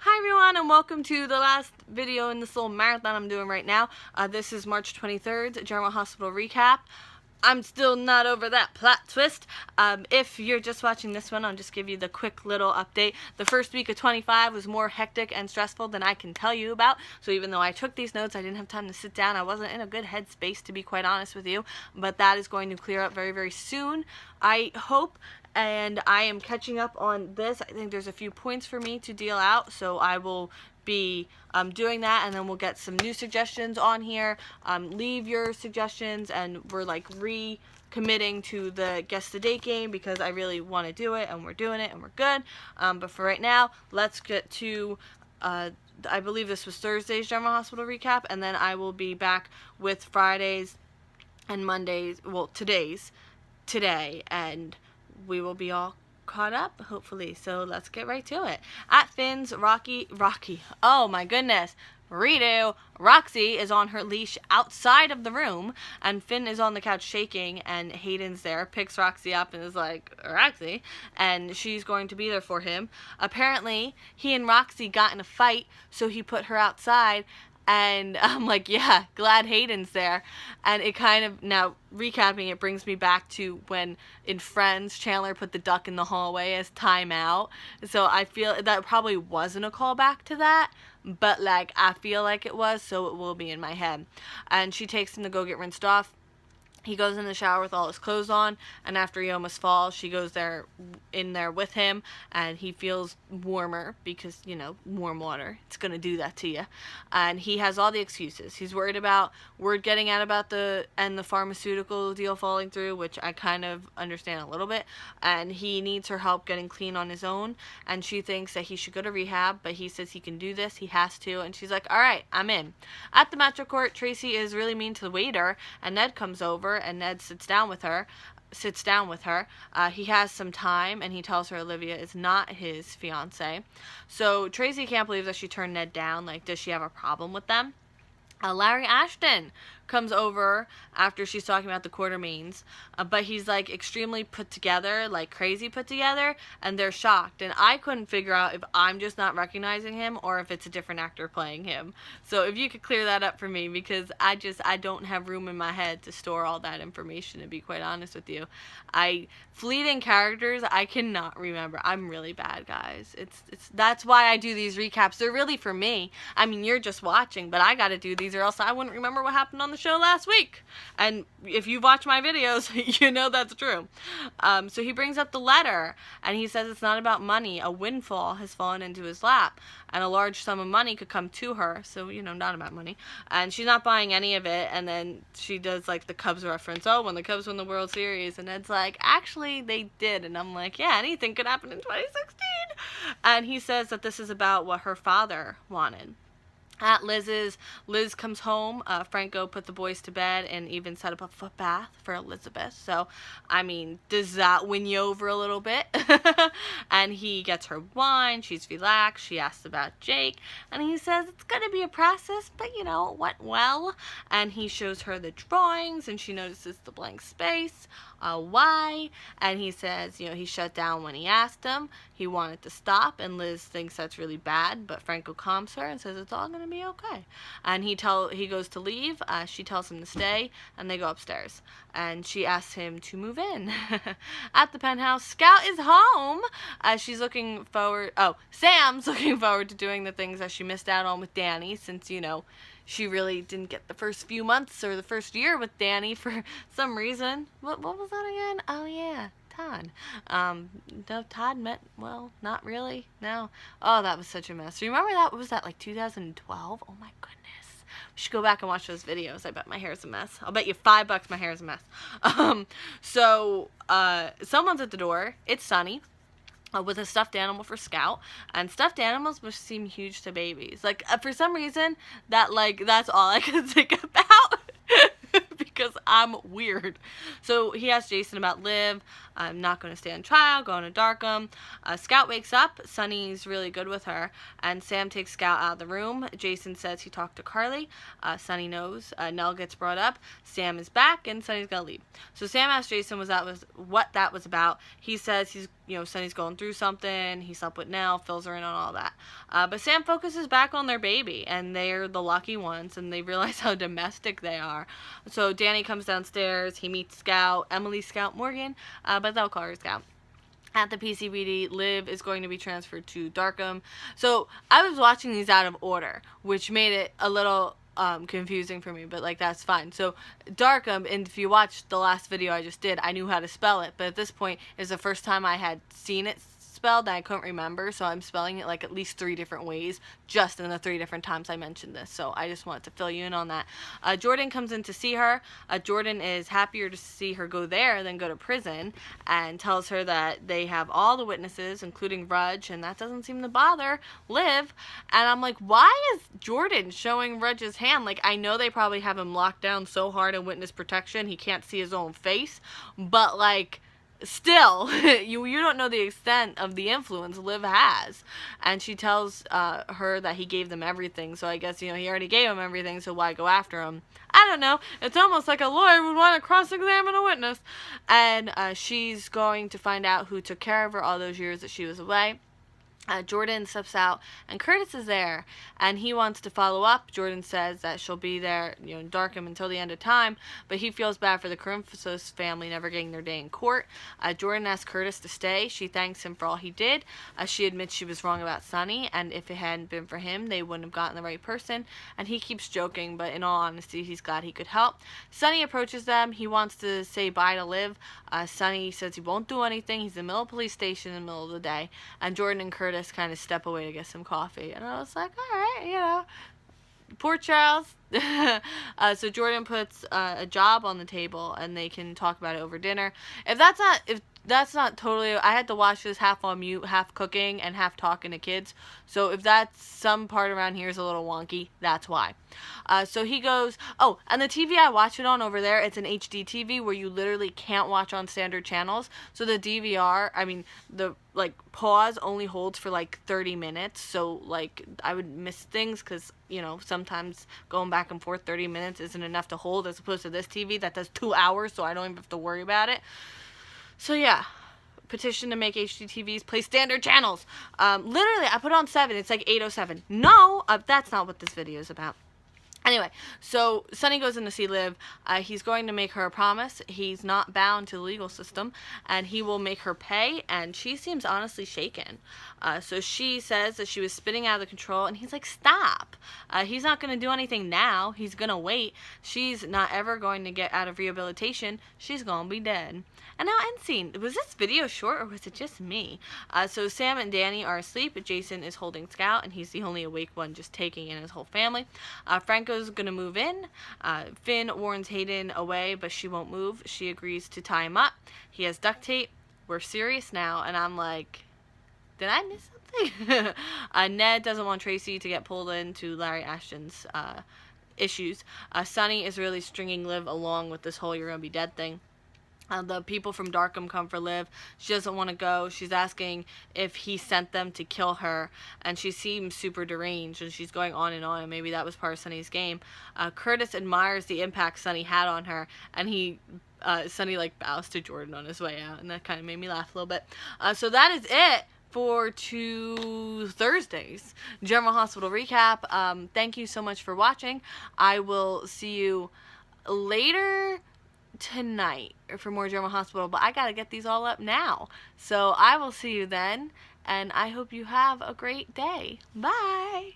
Hi everyone, and welcome to the last video in this little marathon I'm doing right now. This is March 23rd, General Hospital recap. I'm still not over that plot twist. If you're just watching this one, I'll just give you the quick little update. The first week of 25 was more hectic and stressful than I can tell you about. So even though I took these notes, I didn't have time to sit down. I wasn't in a good headspace, to be quite honest with you. But that is going to clear up very, very soon, I hope. And I am catching up on this. I think there's a few points for me to deal out, so I will be doing that, and then we'll get some new suggestions on here. Leave your suggestions, and we're like recommitting to the Guess the Date game because I really want to do it, and we're doing it, and we're good. But for right now, let's get to I believe this was Thursday's General Hospital recap, and then I will be back with Fridays and Mondays, well, today, and we will be all caught up, hopefully. So let's get right to it. At Finn's, Rocky, oh my goodness, redo. Roxy is on her leash outside of the room, and Finn is on the couch shaking, and Hayden's there, picks Roxy up, and is like, Roxy, and she's going to be there for him. Apparently, he and Roxy got in a fight, so he put her outside. And I'm like, yeah, glad Hayden's there. And it kind of, now recapping, it brings me back to when in Friends, Chandler put the duck in the hallway as timeout. So I feel that probably wasn't a callback to that, but like I feel like it was, so it will be in my head. And she takes him to go get rinsed off. He goes in the shower with all his clothes on, and after he almost falls, she goes in there with him, and he feels warmer because, you know, warm water. It's going to do that to you. And he has all the excuses. He's worried about word getting out about the pharmaceutical deal falling through, which I kind of understand a little bit, and he needs her help getting clean on his own, and she thinks that he should go to rehab, but he says he can do this, he has to, and she's like, all right, I'm in. At the Metro Court, Tracy is really mean to the waiter, and Ned comes over, and Ned sits down with her. He has some time, and he tells her Olivia is not his fiance. So Tracy can't believe that she turned Ned down. Like, does she have a problem with them? Larry ASHTON comes over after she's talking about the Quartermaines, but he's like extremely put together, like crazy put together, and they're shocked, and I couldn't figure out if I'm just not recognizing him or if it's a different actor playing him. So if you could clear that up for me, because I don't have room in my head to store all that information, to be quite honest with you. Fleeting characters I cannot remember. I'm really bad, guys. That's why I do these recaps. They're really for me. I mean, you're just watching, but I gotta do these or else I wouldn't remember what happened on the show last week. And if you watch my videos, you know that's true. So he brings up the letter, and he says it's not about money. A windfall has fallen into his lap, and a large sum of money could come to her. So, you know, not about money. And she's not buying any of it, and then she does, like, the Cubs reference. Oh, when the Cubs won the World Series. And Ed's like, actually, they did. And I'm like, yeah, anything could happen in 2016. And he says that this is about what her father wanted. At Liz's, Liz comes home. Franco put the boys to bed and even set up a foot bath for Elizabeth. So, I mean, does that win you over a little bit? And he gets her wine. She's relaxed. She asks about Jake. And he says it's going to be a process, but, you know, it went well. And he shows her the drawings, and she notices the blank space. Why? And he says, you know, he shut down when he asked him. He wanted to stop, and Liz thinks that's really bad, but Franco calms her and says it's all going to be okay. And he goes to leave. She tells him to stay, and they go upstairs. And she asks him to move in. At the penthouse, Scout is home. Sam's looking forward to doing the things that she missed out on with Danny, since, you know, she really didn't get the first few months or the first year with Danny for some reason. What was that again? Oh, yeah, Todd. No, Todd met, well, not really, no. Oh, that was such a mess. Remember that? What was that, like 2012? Oh, my goodness. We should go back and watch those videos. I bet my hair's a mess. I'll bet you $5 my hair's a mess. Someone's at the door. It's Sunny. With a stuffed animal for Scout, and stuffed animals must seem huge to babies. Like, for some reason, that's all I could think about. because I'm weird. So he asks Jason about Liv. I'm not going to stay on trial, going to Darkham. Scout wakes up. Sunny's really good with her, and Sam takes Scout out of the room. Jason says he talked to Carly. Sunny knows. Nell gets brought up. Sam is back, and Sunny's going to leave. So Sam asks Jason what that was about. He says Sunny's going through something. He slept with Nell, fills her in on all that. But Sam focuses back on their baby, and they're the lucky ones, and they realize how domestic they are. So Danny comes downstairs. He meets Scout, Emily Scout Morgan, but they'll call her Scout. At the PCPD, Liv is going to be transferred to Darkham. So I was watching these out of order, which made it a little confusing for me, but like that's fine. So Darkham, and if you watched the last video I just did, I knew how to spell it, but at this point is the first time I had seen it spelled and I couldn't remember, so I'm spelling it like at least 3 different ways just in the 3 different times I mentioned this. So I just wanted to fill you in on that. Jordan comes in to see her. Jordan is happier to see her go there than go to prison, and tells her that they have all the witnesses, including Rudge, and that doesn't seem to bother Liv. And I'm like, why is Jordan showing Rudge's hand? Like, I know they probably have him locked down so hard in witness protection he can't see his own face, but like, still, you don't know the extent of the influence Liv has. And she tells her that he gave them everything, so I guess, he already gave them everything, so why go after him? I don't know. It's almost like a lawyer would want to cross-examine a witness. And she's going to find out who took care of her all those years that she was away. Jordan steps out, and Curtis is there, and he wants to follow up. Jordan says that she'll be there, in Darkham until the end of time, but he feels bad for the Carimphos family never getting their day in court. Jordan asks Curtis to stay. She thanks him for all he did. She admits she was wrong about Sunny, and if it hadn't been for him, they wouldn't have gotten the right person, and he keeps joking, but in all honesty, he's glad he could help. Sunny approaches them. He wants to say bye to Liv. Sunny says he won't do anything. He's in the middle of the police station in the middle of the day, and Jordan and Curtis kind of step away to get some coffee, and I was like, all right, poor Charles. So Jordan puts a job on the table, and they can talk about it over dinner. If that's not totally, I had to watch this half on mute, half cooking, and half talking to kids. So if that's some part around here is a little wonky, that's why. So he goes, oh, and the TV I watch it on over there, it's an HD TV where you literally can't watch on standard channels. So the DVR, the pause only holds for 30 minutes. So I would miss things because, sometimes going back and forth 30 minutes isn't enough to hold, as opposed to this TV that does 2 hours, so I don't even have to worry about it. So yeah, petition to make HD TVs play standard channels. Literally, I put on 7. It's 8:07. No, that's not what this video is about. Anyway, so Sunny goes in to see Liv. He's going to make her a promise. He's not bound to the legal system, and he will make her pay, and she seems honestly shaken. So she says that she was spinning out of control, and he's like, stop. He's not going to do anything now. He's going to wait. She's not ever going to get out of rehabilitation. She's going to be dead. And now end scene. Was this video short, or was it just me? So Sam and Danny are asleep. Jason is holding Scout, and he's the only awake one, just taking in his whole family. Franco's going to move in. Finn warns Hayden away, but she won't move. She agrees to tie him up. He has duct tape. We're serious now. And I'm like, did I miss something? Ned doesn't want Tracy to get pulled into Larry Ashton's issues. Sunny is really stringing Liv along with this whole you're going to be dead thing. The people from Darkham come for Liv. She doesn't want to go. She's asking if he sent them to kill her, and she seems super deranged, and she's going on, and maybe that was part of Sunny's game. Curtis admires the impact Sunny had on her, and Sunny bows to Jordan on his way out, and that kind of made me laugh a little bit. So that is it for 2 Thursdays General Hospital recap. Thank you so much for watching. I will see you later tonight for more General Hospital, but I gotta get these all up now. So I will see you then, and I hope you have a great day. Bye!